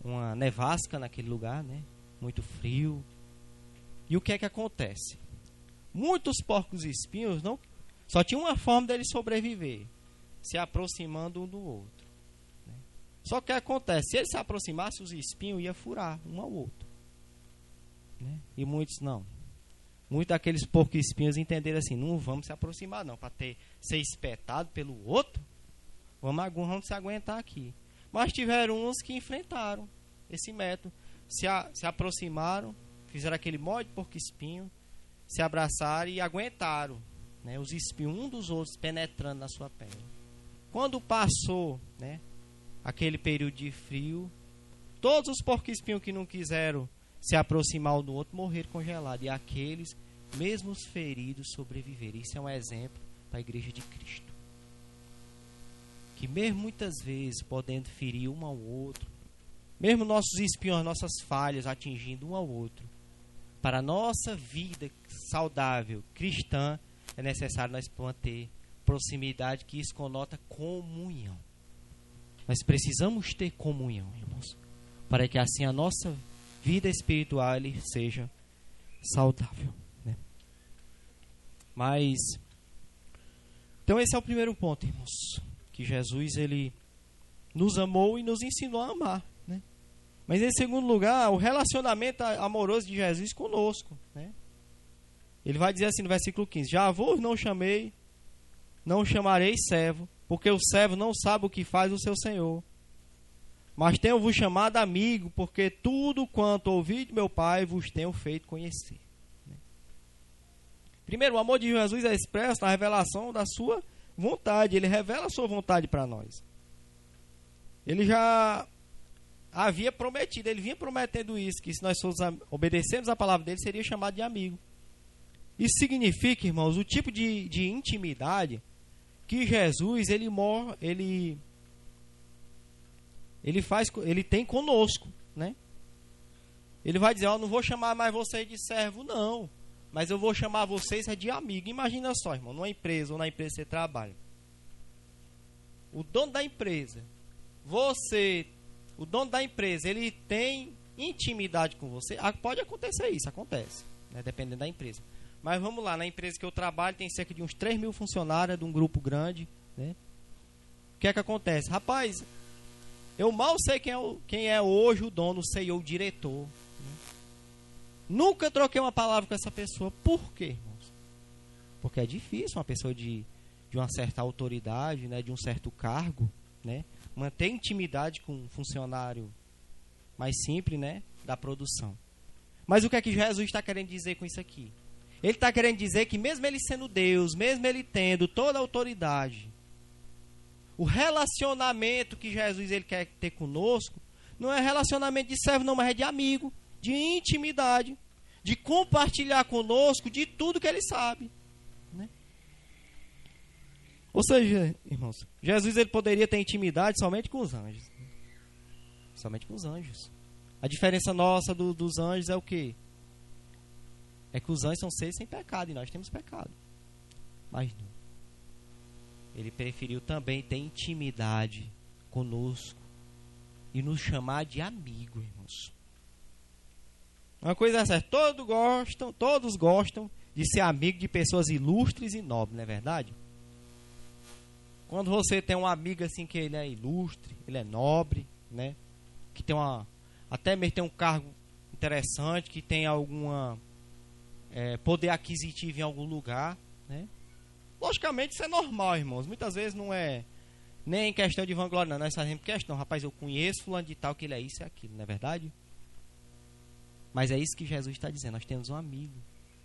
uma nevasca naquele lugar, né? Muito frio. E o que é que acontece? Muitos porcos espinhos não, só tinha uma forma deles sobreviver, se aproximando um do outro, né? Só que o que acontece? Se eles se aproximassem, os espinhos iam furar um ao outro, né? E muitos não. Muitos daqueles porcos espinhos entenderam assim: não vamos se aproximar não, para ser espetado pelo outro, vamos se aguentar aqui. Mas tiveram uns que enfrentaram esse método, se aproximaram, fizeram aquele molde de porco espinho, se abraçaram e aguentaram, né, os espinhos um dos outros penetrando na sua pele. Quando passou, né, aquele período de frio, todos os porcos espinhos que não quiseram se aproximar um do outro morreram congelados, e aqueles mesmos feridos sobreviveram. Isso é um exemplo para a igreja de Cristo, que mesmo muitas vezes podendo ferir um ao outro, mesmo nossos espinhos, nossas falhas atingindo um ao outro, para a nossa vida saudável cristã é necessário nós manter proximidade, que isso conota comunhão. Nós precisamos ter comunhão, irmãos, para que assim a nossa vida espiritual ele seja saudável, né? Mas então esse é o primeiro ponto, irmãos, que Jesus ele nos amou e nos ensinou a amar, né? Mas em segundo lugar, o relacionamento amoroso de Jesus conosco, né? Ele vai dizer assim no versículo 15: já vos não chamei, não chamarei servo, porque o servo não sabe o que faz o seu senhor. Mas tenho-vos chamado amigo, porque tudo quanto ouvi de meu Pai vos tenho feito conhecer. Primeiro, o amor de Jesus é expresso na revelação da sua vontade. Ele revela a sua vontade para nós. Ele já havia prometido, ele vinha prometendo isso, que se nós obedecermos a palavra dele, seria chamado de amigo. Isso significa, irmãos, o tipo de intimidade que Jesus ele tem conosco, né? Ele vai dizer: não vou chamar mais vocês de servo, não, mas eu vou chamar vocês de amigo. Imagina só, irmão, numa empresa ou na empresa que você trabalha, o dono da empresa, o dono da empresa, ele tem intimidade com você. Pode acontecer isso, acontece, né, dependendo da empresa. Mas vamos lá, na empresa que eu trabalho tem cerca de uns 3.000 funcionários, de um grupo grande, né? O que é que acontece? Rapaz, eu mal sei quem é hoje o dono, o CEO, o diretor, né? Nunca troquei uma palavra com essa pessoa. Por quê, irmãos? Porque é difícil uma pessoa de uma certa autoridade, né, de um certo cargo, né, manter intimidade com um funcionário mais simples, né, da produção. Mas o que é que Jesus está querendo dizer com isso aqui? Ele está querendo dizer que mesmo ele sendo Deus, mesmo ele tendo toda a autoridade, o relacionamento que Jesus ele quer ter conosco não é relacionamento de servo, não, mas é de amigo, de intimidade, de compartilhar conosco de tudo que ele sabe, né? Ou seja, irmãos, Jesus ele poderia ter intimidade somente com os anjos, somente com os anjos. A diferença nossa dos anjos é o quê? É que os anjos são seres sem pecado e nós temos pecado. Mas não. Ele preferiu também ter intimidade conosco e nos chamar de amigo, irmãos. Uma coisa é certa, todos gostam de ser amigo de pessoas ilustres e nobres, não é verdade? Quando você tem um amigo assim que ele é ilustre, ele é nobre, né? Que tem até mesmo tem um cargo interessante, que tem alguma poder aquisitivo em algum lugar, né? Logicamente isso é normal, irmãos. Muitas vezes não é nem questão de vanglória, não. Nós fazemos questão: rapaz, eu conheço fulano de tal, que ele é isso e aquilo, não é verdade? Mas é isso que Jesus está dizendo: nós temos um amigo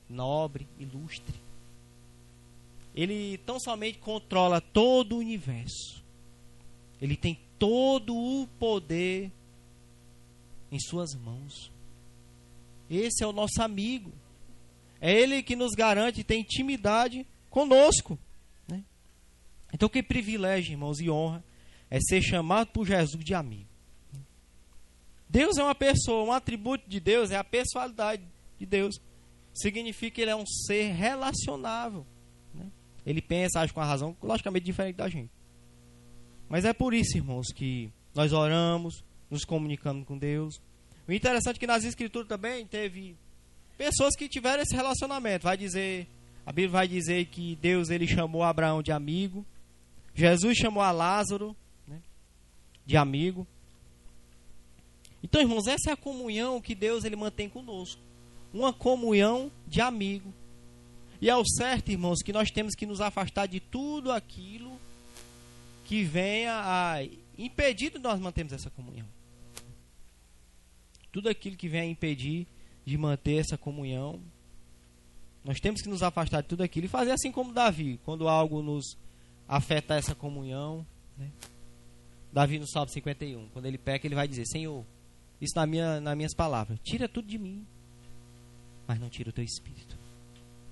nobre, ilustre. ele tão somente controla todo o universo. Ele tem todo o poder em suas mãos. Esse é o nosso amigo. É ele que nos garante ter intimidade conosco, né? Então que privilégio, irmãos, e honra é ser chamado por Jesus de amigo. Deus é uma pessoa, um atributo de Deus é a pessoalidade de Deus. Significa que ele é um ser relacionável, né? Ele pensa, age com a razão, logicamente diferente da gente. Mas é por isso, irmãos, que nós oramos, nos comunicamos com Deus. O interessante é que nas Escrituras também teve pessoas que tiveram esse relacionamento. A Bíblia vai dizer que Deus ele chamou Abraão de amigo. Jesus chamou a Lázaro, né, de amigo. Então, irmãos, essa é a comunhão que Deus ele mantém conosco. Uma comunhão de amigo. E é o certo, irmãos, que nós temos que nos afastar de tudo aquilo que venha a impedir de nós mantermos essa comunhão. Tudo aquilo que venha a impedir de manter essa comunhão, nós temos que nos afastar de tudo aquilo e fazer assim como Davi, quando algo nos afeta essa comunhão, né? Davi no Salmo 51, quando ele peca, ele vai dizer: Senhor, isso nas minhas palavras, tira tudo de mim, mas não tira o teu espírito,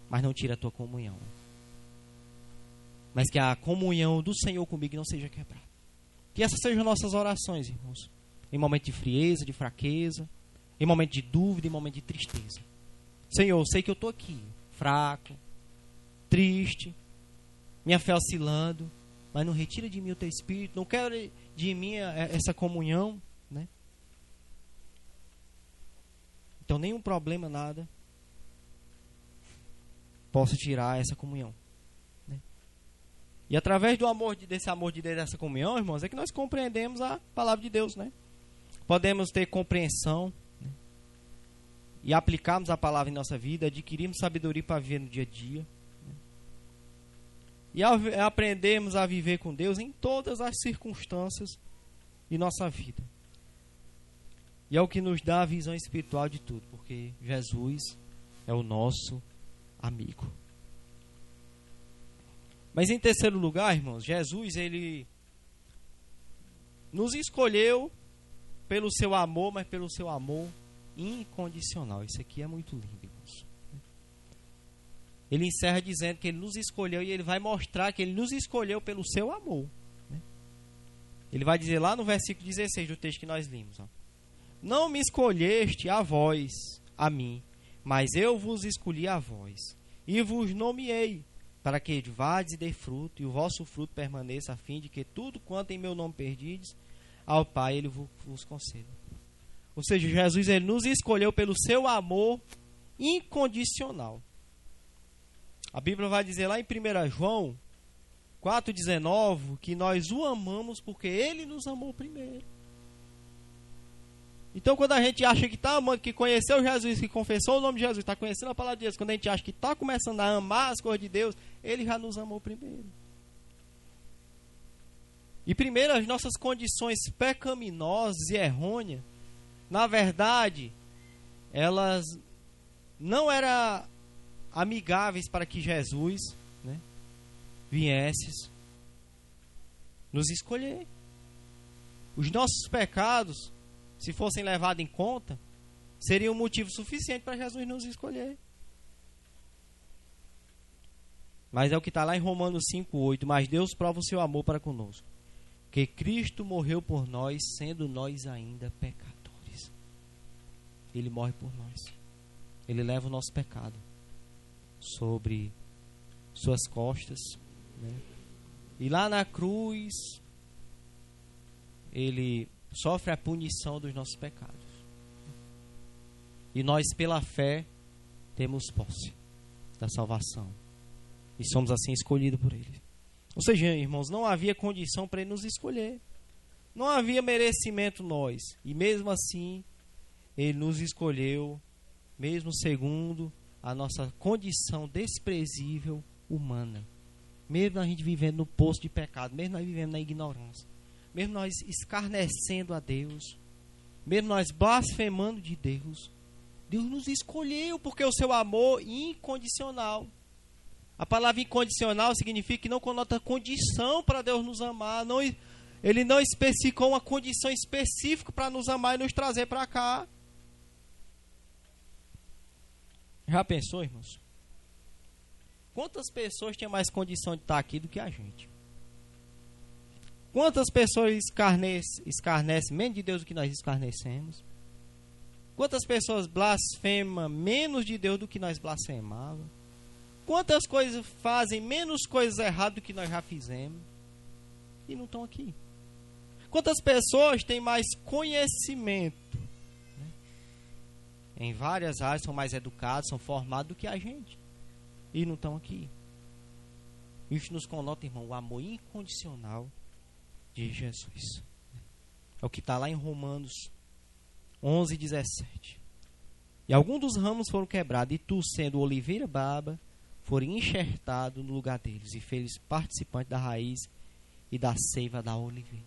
mas não tira a tua comunhão, mas que a comunhão do Senhor comigo não seja quebrada. Que essas sejam nossas orações, irmãos, em momento de frieza, de fraqueza, em momento de dúvida, em momento de tristeza. Senhor, eu sei que eu estou aqui, fraco, triste, minha fé oscilando, mas não retira de mim o teu espírito, não quero de mim essa comunhão, né? Então nenhum problema, nada possa tirar essa comunhão, né? E através do desse amor de Deus, dessa comunhão, irmãos, é que nós compreendemos a palavra de Deus, né? Podemos ter compreensão, né, e aplicarmos a palavra em nossa vida, adquirirmos sabedoria para viver no dia a dia, né? E aprendermos a viver com Deus em todas as circunstâncias de nossa vida. E é o que nos dá a visão espiritual de tudo, porque Jesus é o nosso amigo. Mas em terceiro lugar, irmãos, Jesus, ele nos escolheu pelo seu amor, mas pelo seu amor incondicional. Isso aqui é muito lindo, irmãos. Ele encerra dizendo que ele nos escolheu e ele vai mostrar que ele nos escolheu pelo seu amor, né? Ele vai dizer lá no versículo 16 do texto que nós limos, ó: Não me escolheste a vós, a mim, mas eu vos escolhi a vós, e vos nomeei, para que vades e dê fruto, e o vosso fruto permaneça, a fim de que tudo quanto em meu nome perdides, ao Pai ele vos conceda. Ou seja, Jesus ele nos escolheu pelo seu amor incondicional. A Bíblia vai dizer lá em 1 João 4,19 que nós o amamos porque ele nos amou primeiro. Então, quando a gente acha que está amando, que conheceu Jesus, que confessou o nome de Jesus, está conhecendo a palavra de Deus, quando a gente acha que está começando a amar as coisas de Deus, ele já nos amou primeiro. E primeiro, as nossas condições pecaminosas e errôneas, na verdade, elas não eram amigáveis para que Jesus, né, viesse nos escolher. Os nossos pecados, se fossem levados em conta, seria um motivo suficiente para Jesus nos escolher. Mas é o que está lá em Romanos 5,8. Mas Deus prova o seu amor para conosco, que Cristo morreu por nós, sendo nós ainda pecadores. Ele morre por nós. Ele leva o nosso pecado sobre suas costas, né? E lá na cruz, ele sofre a punição dos nossos pecados. E nós, pela fé, temos posse da salvação. E somos assim escolhidos por ele. Ou seja, irmãos, não havia condição para ele nos escolher. Não havia merecimento nós. E mesmo assim, ele nos escolheu, mesmo segundo a nossa condição desprezível humana. Mesmo a gente vivendo no poço de pecado, mesmo nós vivendo na ignorância, mesmo nós escarnecendo a Deus, mesmo nós blasfemando de Deus, Deus nos escolheu porque o seu amor incondicional. A palavra incondicional significa que não conota condição para Deus nos amar. Não, ele não especificou uma condição específica para nos amar e nos trazer para cá. Já pensou, irmãos? Quantas pessoas têm mais condição de estar aqui do que a gente? Quantas pessoas escarnecem menos de Deus do que nós escarnecemos? Quantas pessoas blasfemam menos de Deus do que nós blasfemávamos? Quantas coisas fazem menos coisas erradas do que nós já fizemos? E não estão aqui. Quantas pessoas têm mais conhecimento, né? Em várias áreas, são mais educados, são formados do que a gente? E não estão aqui. Isso nos conota, irmão, o amor incondicional de Jesus. É o que está lá em Romanos 11:17. E alguns dos ramos foram quebrados, e tu, sendo oliveira braba, foram enxertados no lugar deles, e fez participante da raiz e da seiva da oliveira.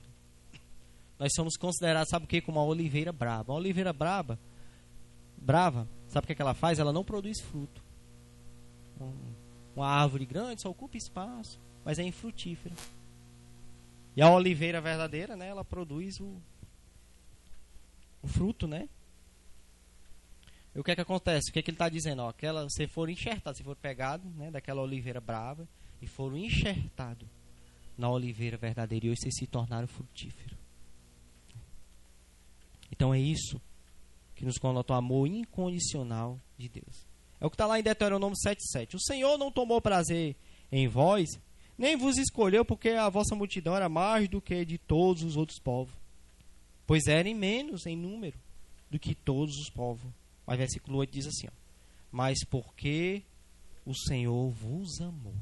Nós somos considerados, sabe o que? Como a oliveira braba. A oliveira brava, sabe o que ela faz? Ela não produz fruto. Uma árvore grande só ocupa espaço, mas é infrutífera. E a oliveira verdadeira, né, ela produz o fruto, né? E o que é que acontece? O que é que ele está dizendo? Ó, você for enxertado, você for pegado, né, daquela oliveira brava e foram enxertados na oliveira verdadeira, e hoje vocês se tornaram frutíferos. Então é isso que nos conota o amor incondicional de Deus. É o que está lá em Deuteronômio 7:7. O Senhor não tomou prazer em vós, nem vos escolheu, porque a vossa multidão era mais do que de todos os outros povos, pois eram menos em número do que todos os povos. Mas versículo 8 diz assim, ó, mas porque o Senhor vos amou.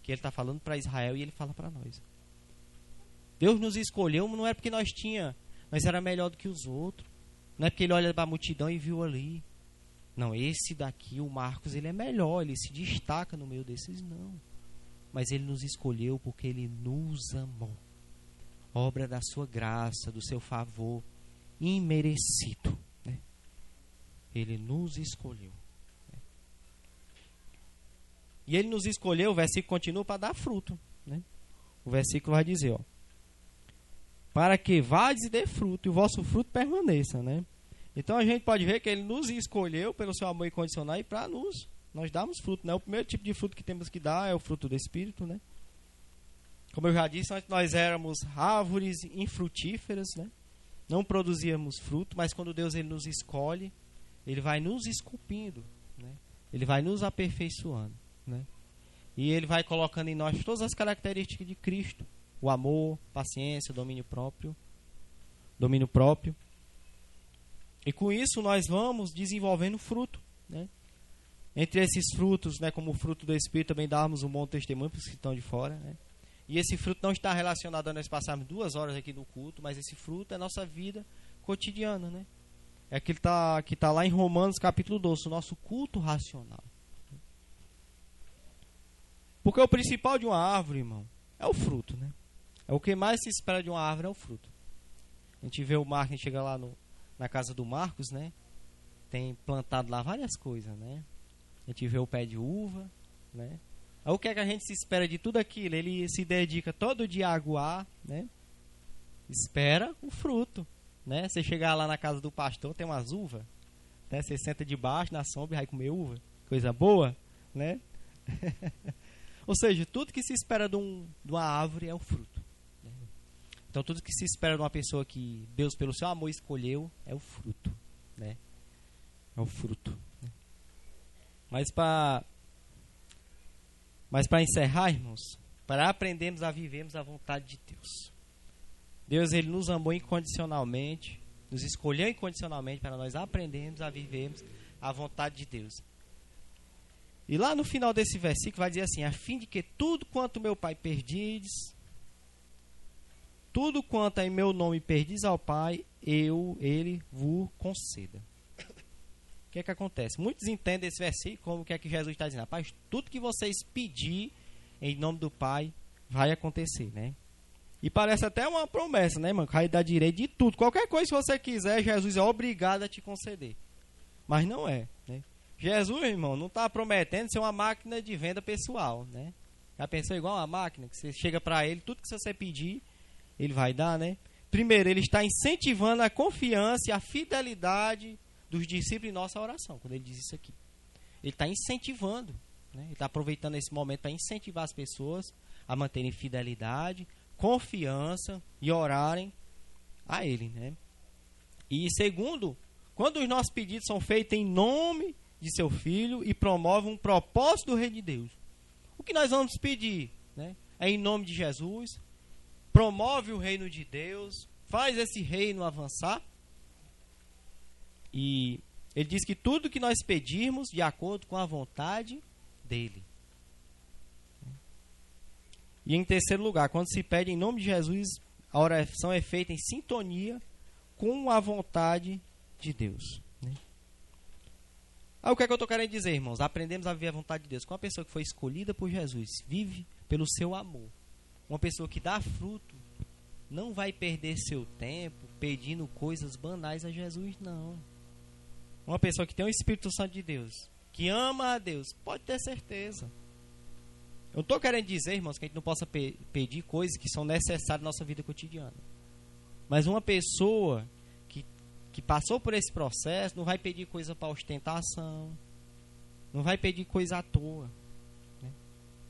Que ele está falando para Israel e ele fala para nós. Deus nos escolheu, não é porque nós era melhor do que os outros. Não é porque ele olha para a multidão e viu ali. Não, esse daqui, o Marcos, ele é melhor, ele se destaca no meio desses, não. Mas ele nos escolheu porque ele nos amou. Obra da sua graça, do seu favor, imerecido. Né? Ele nos escolheu. Né? E ele nos escolheu, o versículo continua, para dar fruto. Né? O versículo vai dizer, ó, para que vades e dê fruto, e o vosso fruto permaneça, né? Então a gente pode ver que ele nos escolheu pelo seu amor incondicional e para nós darmos fruto, né? O primeiro tipo de fruto que temos que dar é o fruto do Espírito, né? Como eu já disse, nós éramos árvores infrutíferas, né? Não produzíamos fruto, mas quando Deus ele nos escolhe, ele vai nos esculpindo, né? Ele vai nos aperfeiçoando, né? E ele vai colocando em nós todas as características de Cristo: o amor, paciência, domínio próprio. E com isso nós vamos desenvolvendo fruto, né? Entre esses frutos, né, como o fruto do Espírito, também darmos um bom testemunho para os que estão de fora, né? E esse fruto não está relacionado a nós passarmos 2 horas aqui no culto, mas esse fruto é a nossa vida cotidiana, né? É aquilo que tá lá em Romanos capítulo 12, o nosso culto racional. Porque o principal de uma árvore, irmão, é o fruto, né? É o que mais se espera de uma árvore, é o fruto. A gente vê o Marcos, a gente chega lá na casa do Marcos, né? Tem plantado lá várias coisas, né? A gente vê o pé de uva, né? Aí o que é que a gente se espera de tudo aquilo? Ele se dedica todo dia a aguar, né? Espera o fruto, né? Você chegar lá na casa do pastor, tem umas uvas, né? Você senta debaixo, na sombra, e vai comer uva. Coisa boa, né? Ou seja, tudo que se espera de uma árvore é o fruto. Né? Então, tudo que se espera de uma pessoa que Deus, pelo seu amor, escolheu, é o fruto. Né? É o fruto. Né? Mas para encerrar, irmãos, para aprendermos a vivermos a vontade de Deus. Deus, ele nos amou incondicionalmente, nos escolheu incondicionalmente para nós aprendermos a vivermos a vontade de Deus. E lá no final desse versículo vai dizer assim: a fim de que tudo quanto meu Pai perdides, tudo quanto em meu nome perdis ao Pai, ele vos conceda. O que é que acontece? Muitos entendem esse versículo como o que é que Jesus está dizendo: rapaz, tudo que vocês pedir em nome do Pai vai acontecer, né? E parece até uma promessa, né, mano? Vai dar direito de tudo. Qualquer coisa que você quiser, Jesus é obrigado a te conceder. Mas não é, né? Jesus, irmão, não está prometendo ser uma máquina de venda pessoal, né? Já pensou igual uma máquina, que você chega para ele, tudo que você pedir, ele vai dar, né? Primeiro, ele está incentivando a confiança e a fidelidade dos discípulos em nossa oração, quando ele diz isso aqui. Ele está incentivando, né? Ele está aproveitando esse momento para incentivar as pessoas a manterem fidelidade, confiança e orarem a ele, né? E segundo, quando os nossos pedidos são feitos em nome de seu Filho e promovem um propósito do Reino de Deus. O que nós vamos pedir, né? É em nome de Jesus, promove o reino de Deus, faz esse reino avançar. E ele diz que tudo que nós pedirmos de acordo com a vontade dele. E em terceiro lugar, quando se pede em nome de Jesus, a oração é feita em sintonia com a vontade de Deus. Aí o que é que eu estou querendo dizer, irmãos? Aprendemos a viver a vontade de Deus. Com uma pessoa que foi escolhida por Jesus, vive pelo seu amor. Uma pessoa que dá fruto, não vai perder seu tempo pedindo coisas banais a Jesus, não. Uma pessoa que tem o Espírito Santo de Deus, que ama a Deus, pode ter certeza. Eu não estou querendo dizer, irmãos, que a gente não possa pedir coisas que são necessárias na nossa vida cotidiana. Mas uma pessoa que passou por esse processo não vai pedir coisa para ostentação, não vai pedir coisa à toa, né?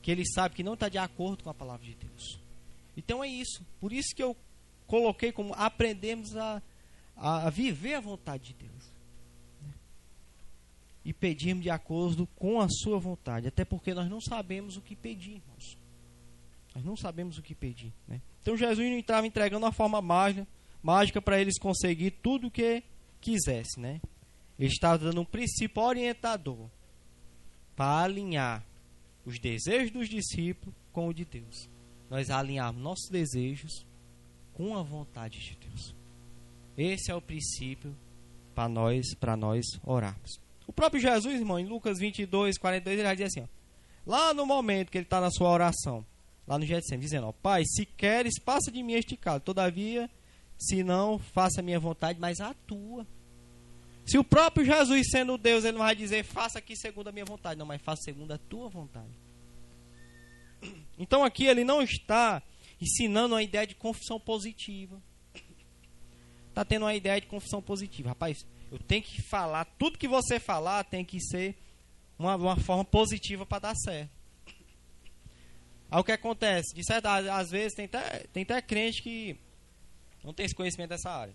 Que ele sabe que não está de acordo com a palavra de Deus. Então é isso. Por isso que eu coloquei como aprendemos a viver a vontade de Deus, né? E pedirmos de acordo com a sua vontade. Até porque nós não sabemos o que pedir, irmãos. Nós não sabemos o que pedir, né? Então Jesus não estava entregando uma forma mágica para eles conseguir tudo o que quisesse, né? Ele estava dando um princípio orientador para alinhar os desejos dos discípulos com o de Deus. Nós alinharmos nossos desejos com a vontade de Deus. Esse é o princípio para nós orarmos. O próprio Jesus, irmão, em Lucas 22, 42, ele vai dizer assim, ó, lá no momento que ele está na sua oração, lá no Getsemane, dizendo, ó, Pai, se queres, passa de mim este cálice, todavia, se não, faça a minha vontade, mas a tua. Se o próprio Jesus, sendo Deus, ele não vai dizer, faça aqui segundo a minha vontade, não, mas faça segundo a tua vontade. Então aqui ele não está ensinando uma ideia de confissão positiva. Está tendo uma ideia de confissão positiva. Rapaz, eu tenho que falar, tudo que você falar tem que ser uma forma positiva para dar certo. Aí o que acontece? De certo, às vezes tem até crente que não tem esse conhecimento dessa área.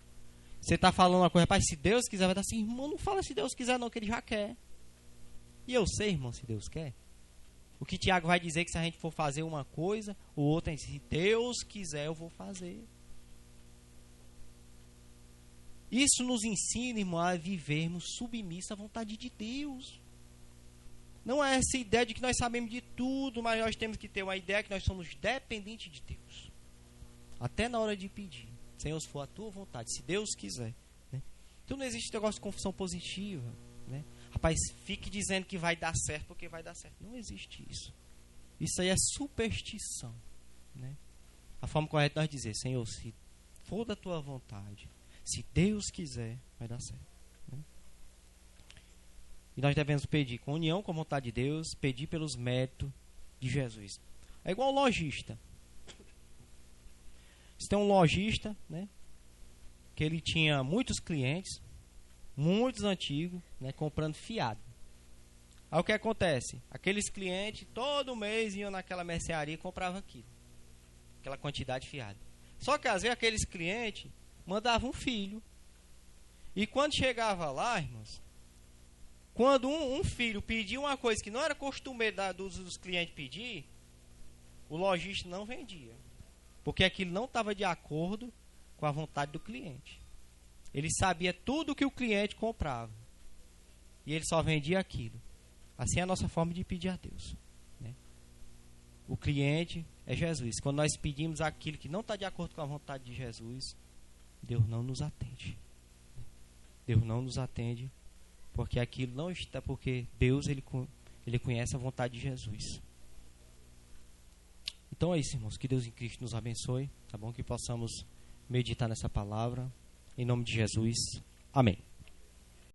Você está falando uma coisa, rapaz, se Deus quiser, vai dar assim, irmão, não fala se Deus quiser não, que ele já quer. E eu sei, irmão, se Deus quer. O que Tiago vai dizer que se a gente for fazer uma coisa, o outro é, se Deus quiser, eu vou fazer. Isso nos ensina, irmão, a vivermos submissos à vontade de Deus. Não é essa ideia de que nós sabemos de tudo, mas nós temos que ter uma ideia que nós somos dependentes de Deus. Até na hora de pedir. Senhor, se for a tua vontade, se Deus quiser, né? Então não existe negócio de confissão positiva, né? Rapaz, fique dizendo que vai dar certo porque vai dar certo. Não existe isso. Isso aí é superstição, né? A forma correta é nós dizer, Senhor, se for da tua vontade, se Deus quiser, vai dar certo, né? E nós devemos pedir com união com a vontade de Deus, pedir pelos méritos de Jesus. É igual um lojista. Você tem um lojista, né, que ele tinha muitos clientes, muitos antigos, né, comprando fiado. Aí o que acontece? Aqueles clientes, todo mês, iam naquela mercearia e compravam aquela quantidade de fiado. Só que às vezes aqueles clientes mandavam um filho. E quando chegava lá, irmãos, quando um filho pedia uma coisa que não era costume dos clientes pedir, o lojista não vendia. Porque aquilo não estava de acordo com a vontade do cliente. Ele sabia tudo que o cliente comprava. E ele só vendia aquilo. Assim é a nossa forma de pedir a Deus, né? O cliente é Jesus. Quando nós pedimos aquilo que não está de acordo com a vontade de Jesus, Deus não nos atende. Deus não nos atende porque aquilo não está... Porque Deus, ele conhece a vontade de Jesus. Então é isso, irmãos. Que Deus em Cristo nos abençoe. Tá bom? Que possamos meditar nessa palavra. Em nome de Jesus. Amém.